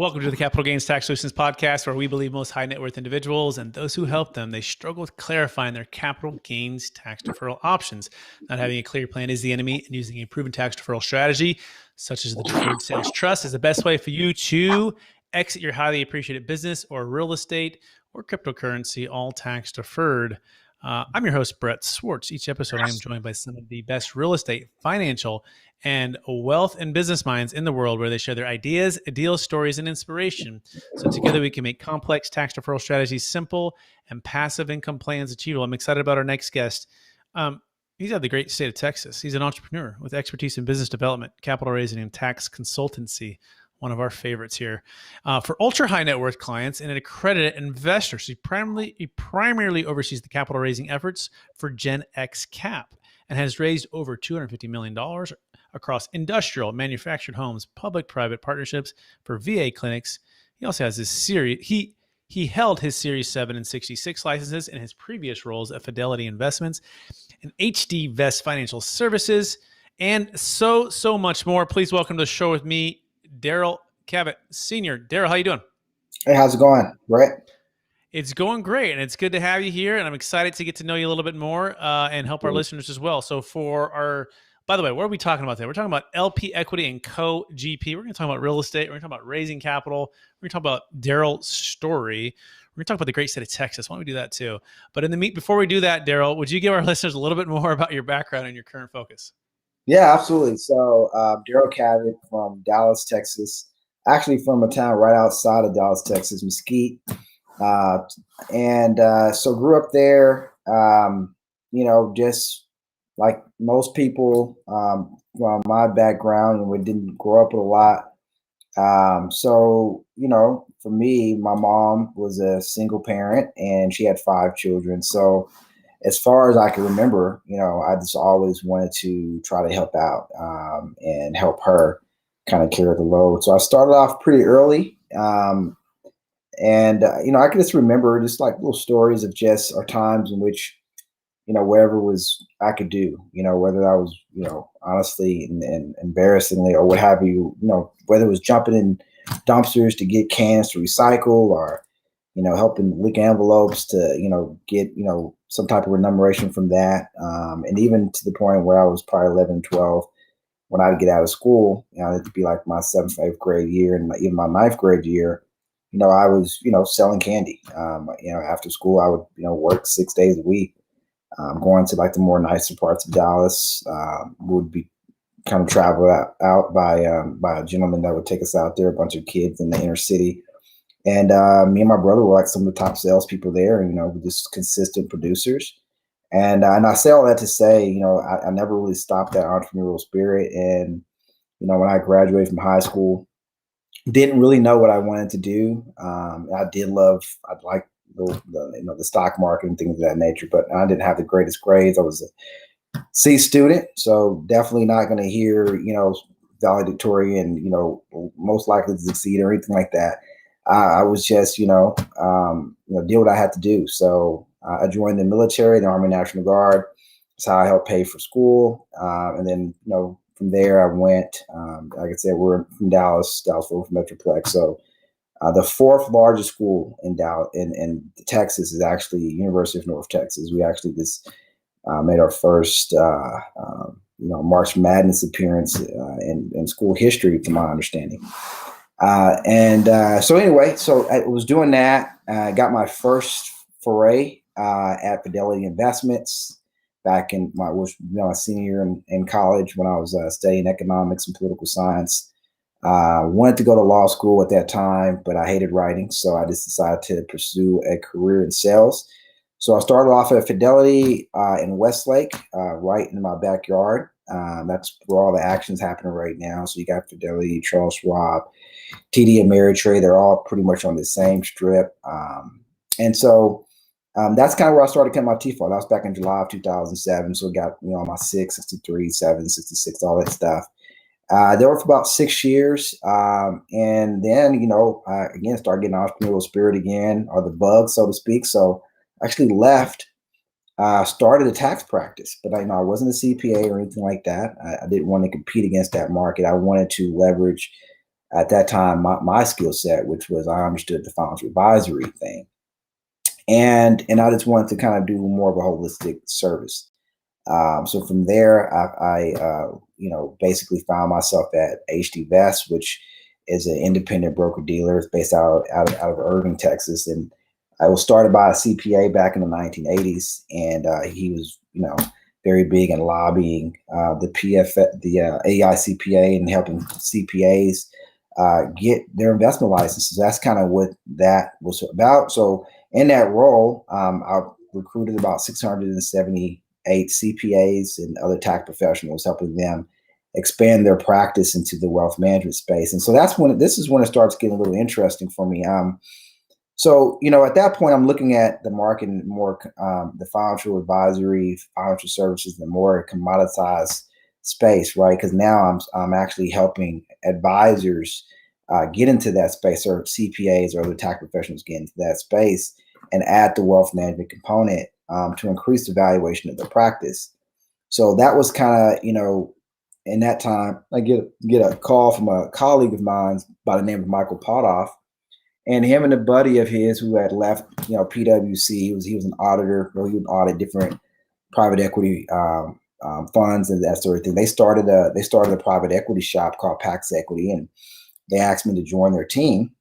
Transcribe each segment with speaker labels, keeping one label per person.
Speaker 1: Welcome to the Capital Gains Tax Solutions Podcast, where we believe most high net worth individuals and those who help them, they struggle with clarifying their capital gains tax deferral options. Not having a clear plan is the enemy, and using a proven tax deferral strategy, such as the Deferred Sales Trust, is the best way for you to exit your highly appreciated business or real estate or cryptocurrency, all tax deferred. I'm your host, Brett Swarts. Each episode, I am joined by some of the best real estate, financial, and wealth and business minds in the world, where they share their ideas, deals, stories, and inspiration. So together we can make complex tax deferral strategies simple and passive income plans achievable. I'm excited about our next guest. He's out of the great state of Texas. He's an entrepreneur with expertise in business development, capital raising, and tax consultancy. One of our favorites here. For ultra high net worth clients and accredited investors, he primarily oversees the capital raising efforts for Gen X Cap and has raised over $250 million across industrial, manufactured homes, public-private partnerships for VA clinics. He also has his series. He held his Series 7 and 66 licenses in his previous roles at Fidelity Investments and HD Vest Financial Services, and so much more. Please welcome to the show with me, Darryl Cavitt, Senior. Darryl, how you doing?
Speaker 2: Hey, how's it going, Brett?
Speaker 1: It's going great, and it's good to have you here, and I'm excited to get to know you a little bit more and help our listeners as well. So by the way, what are we talking about today? We're talking about LP equity and co-GP. We're going to talk about real estate. We're going to talk about raising capital. We're going to talk about Darryl's story. We're going to talk about the great state of Texas. Why don't we do that too? But before we do that, Darryl, would you give our listeners a little bit more about your background and your current focus?
Speaker 2: Yeah, absolutely. So Darryl Cavitt from Dallas, Texas, actually from a town right outside of Dallas, Texas, Mesquite. So grew up there, just like most people from my background, and we didn't grow up with a lot. For me, my mom was a single parent and she had 5 children. So as far as I can remember, I just always wanted to try to help out and help her kind of carry the load. So I started off pretty early. I can just remember just like little stories of just our times in which, whatever was I could do, whether that was, honestly and embarrassingly or what have you, whether it was jumping in dumpsters to get cans to recycle or, helping lick envelopes to, get, some type of remuneration from that. And even to the point where I was probably 11, 12, when I'd get out of school, it'd be like my 7th, 8th grade year and even my 9th grade year, I was, selling candy. After school, I would, work 6 days a week, going to like the more nicer parts of Dallas. Would be kind of travel out by a gentleman that would take us out there, a bunch of kids in the inner city. And me and my brother were like some of the top salespeople there, and we're just consistent producers. And I say all that to say, I never really stopped that entrepreneurial spirit. And when I graduated from high school, didn't really know what I wanted to do. I'd like the stock market and things of that nature, but I didn't have the greatest grades. I was a C student, so definitely not going to hear valedictorian, most likely to succeed or anything like that. I was just, did what I had to do. So I joined the military, the Army National Guard. That's how I helped pay for school. And then, from there I went, like I said, we're from Dallas-Fort Worth Metroplex. So the 4th largest school in Dallas, in Texas, is actually University of North Texas. We actually just made our first, March Madness appearance in school history, from my understanding. So I was doing that. I got my first foray at Fidelity Investments back in my senior year in college when I was studying economics and political science. Wanted to go to law school at that time, but I hated writing, so I just decided to pursue a career in sales. So I started off at Fidelity in Westlake, right in my backyard. That's where all the action's happening right now. So you got Fidelity, Charles Schwab, TD Ameritrade. They're all pretty much on the same strip. That's kind of where I started cutting my teeth on. That was back in July of 2007. So I got, my 6, 63, 7, 66, all that stuff. There were for about 6 years. And then, again, started getting entrepreneurial spirit again, or the bug, so to speak. So I actually left, started a tax practice, but I wasn't a CPA or anything like that. I didn't want to compete against that market. I wanted to leverage at that time my skill set, which was I understood the financial advisory thing, and I just wanted to kind of do more of a holistic service. So from there, I basically found myself at HD Vest, which is an independent broker dealer. It's based out of Irving, Texas, and I was started by a CPA back in the 1980s, and he was very big in lobbying the AICPA and helping CPAs get their investment licenses. That's kind of what that was about. So in that role, I recruited about 678 CPAs and other tax professionals, helping them expand their practice into the wealth management space. And so this is when it starts getting a little interesting for me. So at that point, I'm looking at the market and more the financial advisory, financial services, the more commoditized space, right? Because now I'm actually helping advisors get into that space, or CPAs or other tax professionals get into that space, and add the wealth management component to increase the valuation of their practice. So that was kind of in that time, I get a call from a colleague of mine by the name of Michael Potoff. And him and a buddy of his who had left, PwC, he was an auditor, or he would audit different private equity funds and that sort of thing. They started a private equity shop called Pax Equity, and they asked me to join their team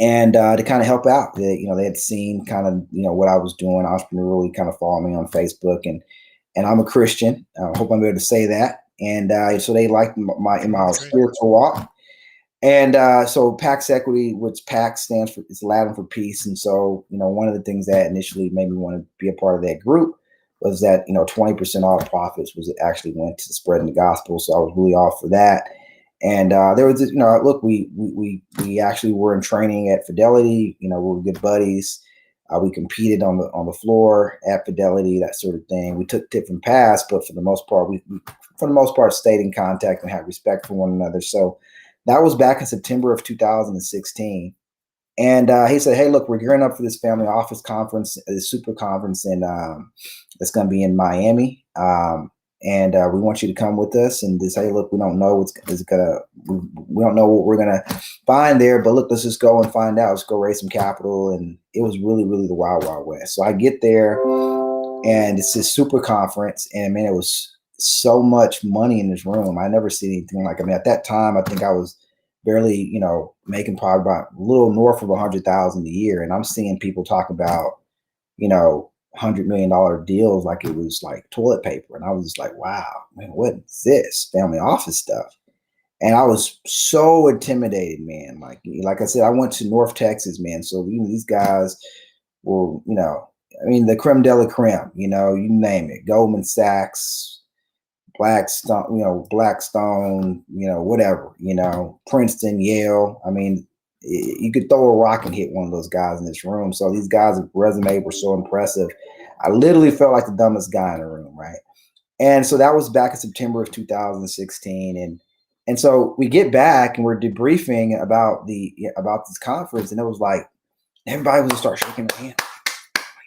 Speaker 2: and to kind of help out. They had seen kind of what I was doing entrepreneurially, kind of follow me on Facebook, and I'm a Christian. I hope I'm able to say that. And so they liked my spiritual walk. And so Pax Equity, which Pax stands for, it's Latin for peace. And so, one of the things that initially made me want to be a part of that group was that, 20% off profits was actually went to spreading the gospel. So I was really all for that. And there was, look, we actually were in training at Fidelity. We were good buddies. We competed on the floor at Fidelity, that sort of thing. We took different paths, but for the most part, stayed in contact and had respect for one another. So that was back in September of 2016. And he said, hey, look, we're gearing up for this family office conference, this super conference, and it's going to be in Miami. And we want you to come with us and just, hey, look, we don't know we don't know what we're going to find there, but look, let's just go and find out. Let's go raise some capital. And it was really, really the wild, wild west. So I get there, and it's this super conference, and man, it was so much money in this room. I never seen anything like it. I mean, at that time, I think I was barely, making probably about a little north of 100,000 a year. And I'm seeing people talk about, $100 million deals like it was like toilet paper. And I was just like, wow, man, what is this family office stuff? And I was so intimidated, man. Like I said, I went to North Texas, man. So these guys were, the creme de la creme, you name it, Goldman Sachs, Blackstone, whatever, Princeton, Yale. I mean, you could throw a rock and hit one of those guys in this room. So these guys' resume were so impressive. I literally felt like the dumbest guy in the room, right? And so that was back in September of 2016. And so we get back and we're debriefing about this conference, and it was like everybody was just start shaking their hand.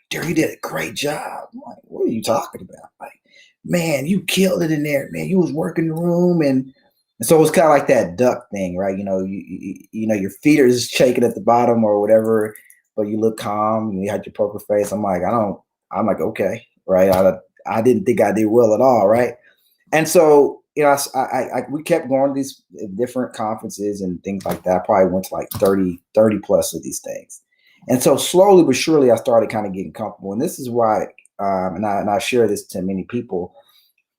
Speaker 2: Darryl, you did a great job. I'm like, what are you talking about? Like, man, you killed it in there, man. You was working the room, and so it was kind of like that duck thing, right? Your feet are just shaking at the bottom or whatever, but you look calm. You had your poker face. I'm like, okay, right? I didn't think I did well at all, right? And so, we kept going to these different conferences and things like that. I probably went to like 30 plus of these things. And so slowly but surely, I started kind of getting comfortable. And this is why, and I share this to many people,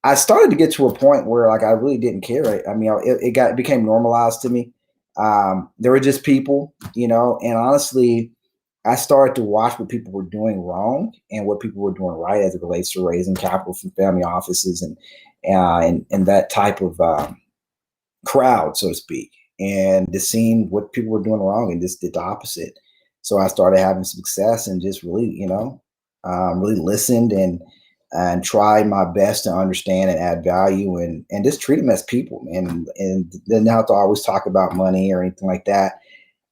Speaker 2: I started to get to a point where like I really didn't care. I mean, it became normalized to me. There were just people, and honestly, I started to watch what people were doing wrong and what people were doing right as it relates to raising capital from family offices and that type of crowd, so to speak, and just seeing what people were doing wrong and just did the opposite. So I started having success and just really, really listened and tried my best to understand and add value and just treat them as people, man, and didn't have to always talk about money or anything like that.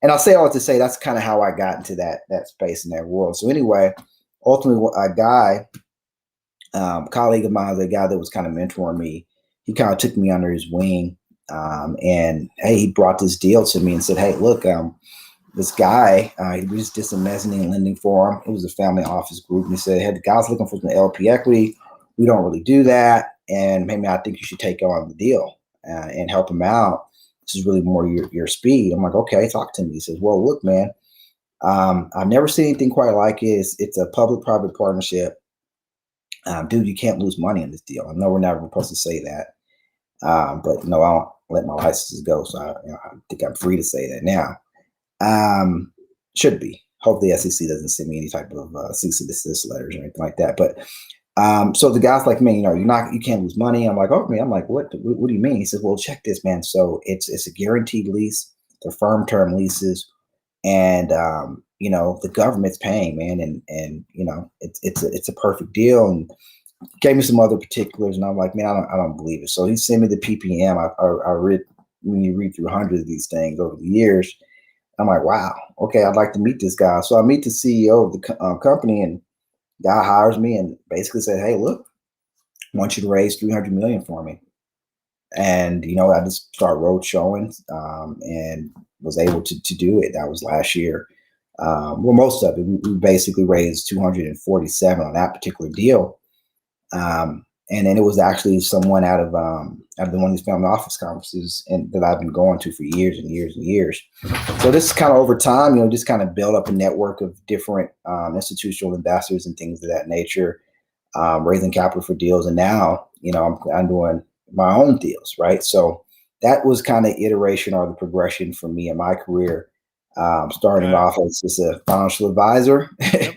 Speaker 2: And I'll say all to say that's kind of how I got into that space in that world. So anyway, ultimately, a guy, colleague of mine, a guy that was kind of mentoring me, he kind of took me under his wing And hey, he brought this deal to me and said, hey, look, this guy, we just did some mezzanine lending for him. It was a family office group. And he said, hey, the guy's looking for some LP equity. We don't really do that. And maybe I think you should take on the deal and help him out. This is really more your speed. I'm like, okay, talk to me. He says, well, look, man, I've never seen anything quite like it. It's a public-private partnership. Dude, you can't lose money on this deal. I know we're never supposed to say that. But no, I don't let my licenses go. So I think I'm free to say that now. Should be. Hopefully, the SEC doesn't send me any type of cease and desist letters or anything like that. But so the guy's like, man, you can't lose money. I'm like, okay. I'm like, what do you mean? He says, well, check this, man. So it's a guaranteed lease. They're firm term leases, and the government's paying, man, and it's a perfect deal. And gave me some other particulars, and I'm like, man, I don't believe it. So he sent me the PPM. I read, when you read through hundreds of these things over the years, I'm like, wow, okay, I'd like to meet this guy. So I meet the CEO of the company, and the guy hires me and basically said, hey, look, I want you to raise $300 million for me. And I just started road showing, and was able to do it. That was last year. Well, most of it, we basically raised 247 on that particular deal. And then it was actually someone out of one of these family office conferences that I've been going to for years and years and years. So this is kind of over time, just kind of build up a network of different institutional investors and things of that nature, raising capital for deals. And now, I'm doing my own deals, right? So that was kind of iteration or the progression for me in my career, starting off as just a financial advisor. Yep.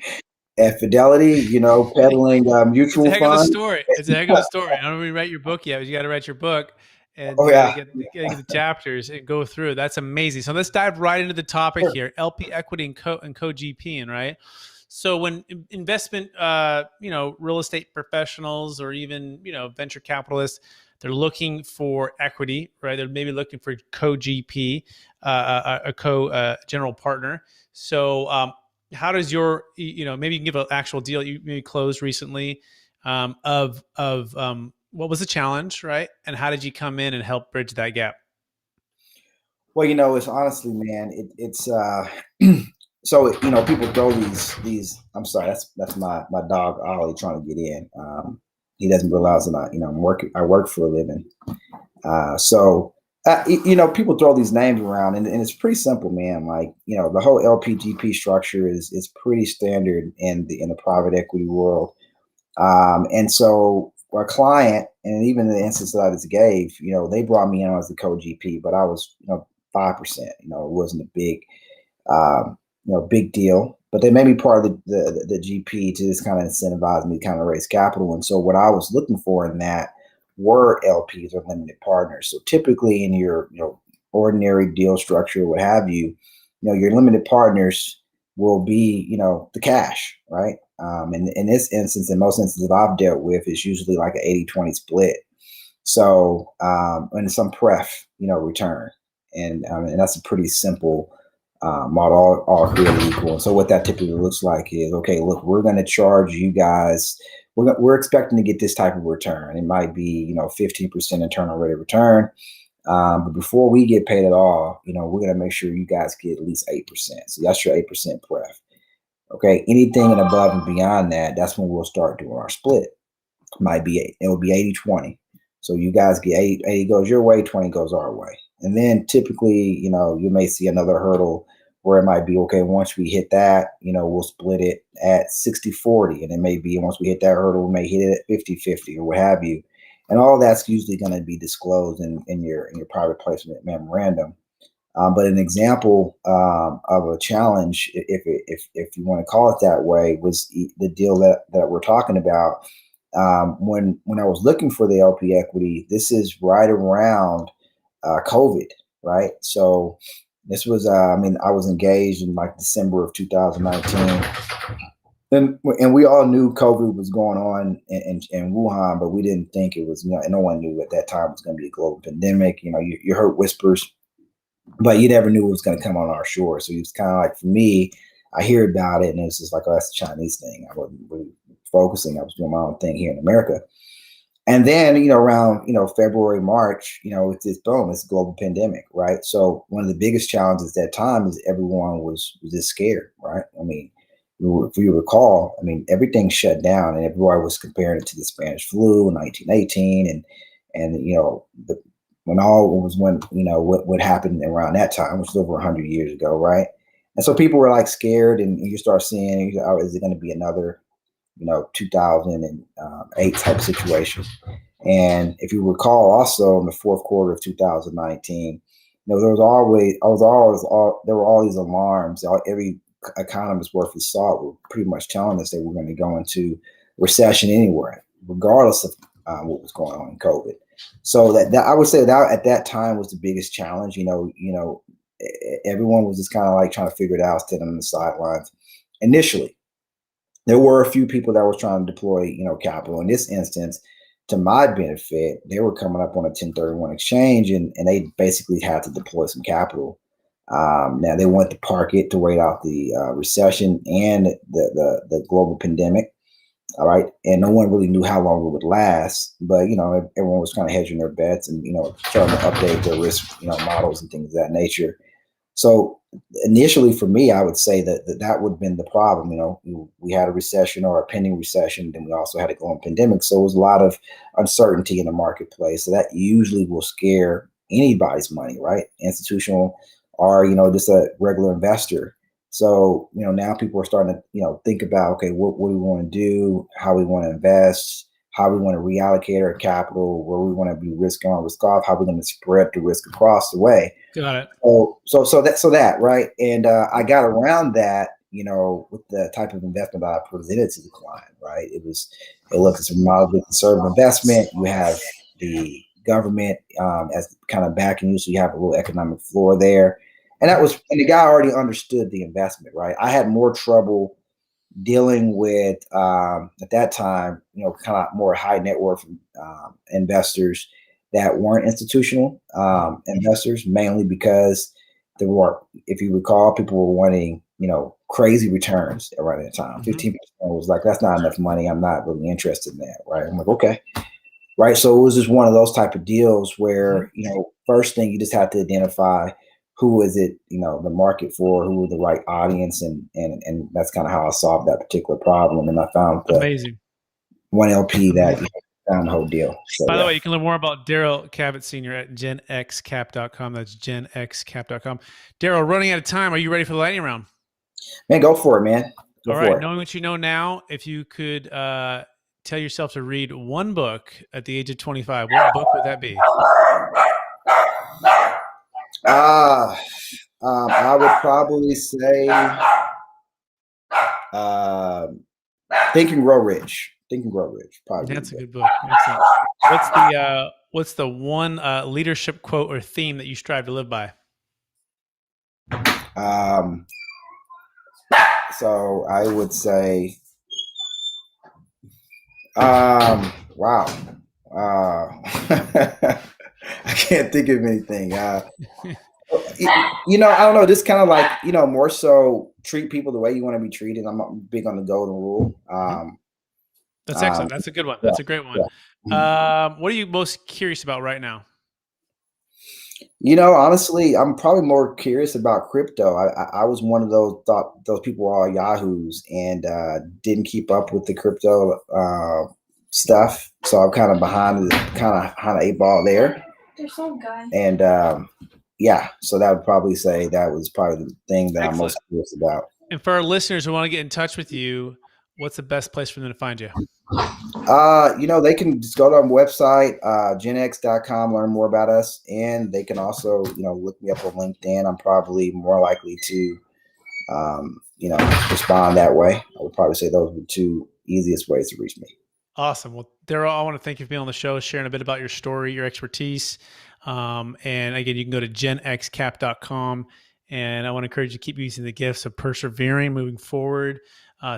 Speaker 2: At Fidelity, peddling mutual funds.
Speaker 1: It's a heck of a story. It's a heck of a story. I don't even write your book yet, but you got to write your book, and you got to get the chapters and go through. That's amazing. So let's dive right into the topic here: LP equity and co-GP, right? So when investment, real estate professionals or even venture capitalists, they're looking for equity, right? They're maybe looking for co-GP, a co-general partner. So how does your, maybe you can give an actual deal you maybe closed recently of what was the challenge, right? And how did you come in and help bridge that gap?
Speaker 2: Well, it's honestly, man, it's so people throw these. I'm sorry, that's my dog Ollie trying to get in. He doesn't realize that I work for a living. People throw these names around, and it's pretty simple, man. Like, the whole LPGP structure is pretty standard in the private equity world. And so our client, and even in the instance that I just gave, they brought me in as the co-GP, but I was, 5%. It wasn't a big deal. But they made me part of the GP to just kind of incentivize me to kind of raise capital. And so what I was looking for in that were LPs or limited partners. So typically in your ordinary deal structure, what have you, your limited partners will be the cash, right? And in this instance, in most instances I've dealt with, it's usually like an 80-20 split. So and some pref return, and that's a pretty simple model, all created equal. And so what that typically looks like is, okay, look, we're going to charge you guys. We're expecting to get this type of return. It might be 15% internal rate of return, but before we get paid at all, we're going to make sure you guys get at least 8%. So that's your 8% pref. Okay, anything and above and beyond that, that's when we'll start doing our split. It will be 80-20. So you guys get 80 goes your way, 20 goes our way. And then typically, you may see another hurdle where it might be, okay, once we hit that, we'll split it at 60-40. And it may be once we hit that hurdle, we may hit it at 50-50 or what have you. And all that's usually going to be disclosed in your private placement memorandum. But an example of a challenge, if you want to call it that way, was the deal that we're talking about. When I was looking for the LP equity, this is right around COVID, right? So this was, I was engaged in like December of 2019. And we all knew COVID was going on in Wuhan, but we didn't think it was, no one knew at that time it was going to be a global pandemic. You heard whispers, but you never knew it was going to come on our shore. So it's kind of like, for me, I hear about it and it's just like, oh, that's a Chinese thing. I wasn't really focusing. I was doing my own thing here in America. And then, around, February, March, it's this boom, it's a global pandemic, right? So one of the biggest challenges at that time is everyone was just scared, right? I mean, if you recall, I mean, everything shut down and everybody was comparing it to the Spanish flu in 1918 and what happened around that time, which was over 100 years ago, right? And so people were like scared, and you start seeing, oh, is it going to be another, 2008 type situation? And if you recall, also in the fourth quarter of 2019, there were all these alarms. Every economist worth his salt were pretty much telling us that we're going to go into recession anyway, regardless of what was going on in COVID. So that I would say that at that time was the biggest challenge. Everyone was just kind of like trying to figure it out, sitting on the sidelines. Initially, there were a few people that were trying to deploy, capital. In this instance, to my benefit, they were coming up on a 1031 exchange, and they basically had to deploy some capital. Now they wanted to park it to wait out the recession and the global pandemic. All right, and no one really knew how long it would last, but everyone was kind of hedging their bets and trying to update their risk models and things of that nature. So initially, for me, I would say that would have been the problem. We had a recession or a pending recession, then we also had a global pandemic. So it was a lot of uncertainty in the marketplace. So that usually will scare anybody's money, right? Institutional or just a regular investor. So now people are starting to think about, okay, what do we want to do, how we want to invest, how we want to reallocate our capital, where we want to be risk on, risk off, how we're going to spread the risk across the way.
Speaker 1: Got it.
Speaker 2: So that right, and I got around that, with the type of investment that I presented to the client. Right, it looks at a moderately conservative investment. You have the government as kind of backing you, so you have a little economic floor there, and the guy already understood the investment. Right, I had more trouble dealing with at that time, kind of more high net worth investors that weren't institutional investors, mainly because there were, if you recall, people were wanting, crazy returns around that time. 15% was like, that's not enough money. I'm not really interested in that. Right. I'm like, okay. Right. So it was just one of those type of deals where, first thing you just have to identify who is it, the market for, who are the right audience. And that's kind of how I solved that particular problem. And I found
Speaker 1: Amazing.
Speaker 2: one LP that found the whole deal. So,
Speaker 1: by the way, you can learn more about Darryl Cavitt Sr. at genxcap.com. That's genxcap.com. Darryl, running out of time. Are you ready for the lightning round?
Speaker 2: Man, go for it, man.
Speaker 1: All right. Knowing what you know now, if you could tell yourself to read one book at the age of 25, what book would that be?
Speaker 2: I would probably say Think and Grow Rich. Think and Grow Rich. Probably.
Speaker 1: That's a good book. Excellent. What's the one leadership quote or theme that you strive to live by?
Speaker 2: So I would say, wow. I can't think of anything. I don't know. Just kind of like, more so treat people the way you want to be treated. I'm not big on the golden rule.
Speaker 1: That's excellent. That's a good one. That's a great one. What are you most curious about right now?
Speaker 2: Honestly, I'm probably more curious about crypto. I was one of thought those people were all yahoos and didn't keep up with the crypto stuff. So I'm kind of behind the eight ball there.
Speaker 3: There's some guy.
Speaker 2: And so that would probably say that was probably the thing that I'm most curious about.
Speaker 1: And for our listeners who want to get in touch with you, what's the best place for them to find you?
Speaker 2: They can just go to our website, genx.com, learn more about us. And they can also, look me up on LinkedIn. I'm probably more likely to, respond that way. I would probably say those are the two easiest ways to reach me.
Speaker 1: Awesome. Well, Darryl, I want to thank you for being on the show, sharing a bit about your story, your expertise. And again, you can go to genxcap.com. And I want to encourage you to keep using the gifts of persevering, moving forward,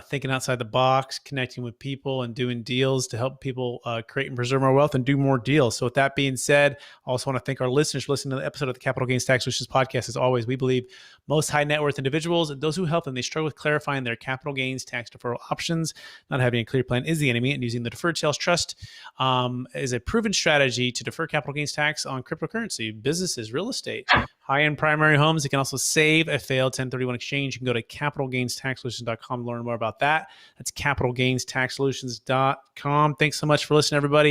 Speaker 1: thinking outside the box, connecting with people, and doing deals to help people create and preserve more wealth and do more deals. So with that being said, I also want to thank our listeners for listening to the episode of the Capital Gains Tax Solutions podcast. As always, we believe most high net worth individuals and those who help them, they struggle with clarifying their capital gains tax deferral options. Not having a clear plan is the enemy, and using the Deferred Sales Trust is a proven strategy to defer capital gains tax on cryptocurrency, businesses, real estate, high-end primary homes. It can also save a failed 1031 exchange. You can go to capitalgainstaxsolutions.com to learn more about that. That's capitalgainstaxsolutions.com. Thanks so much for listening, everybody.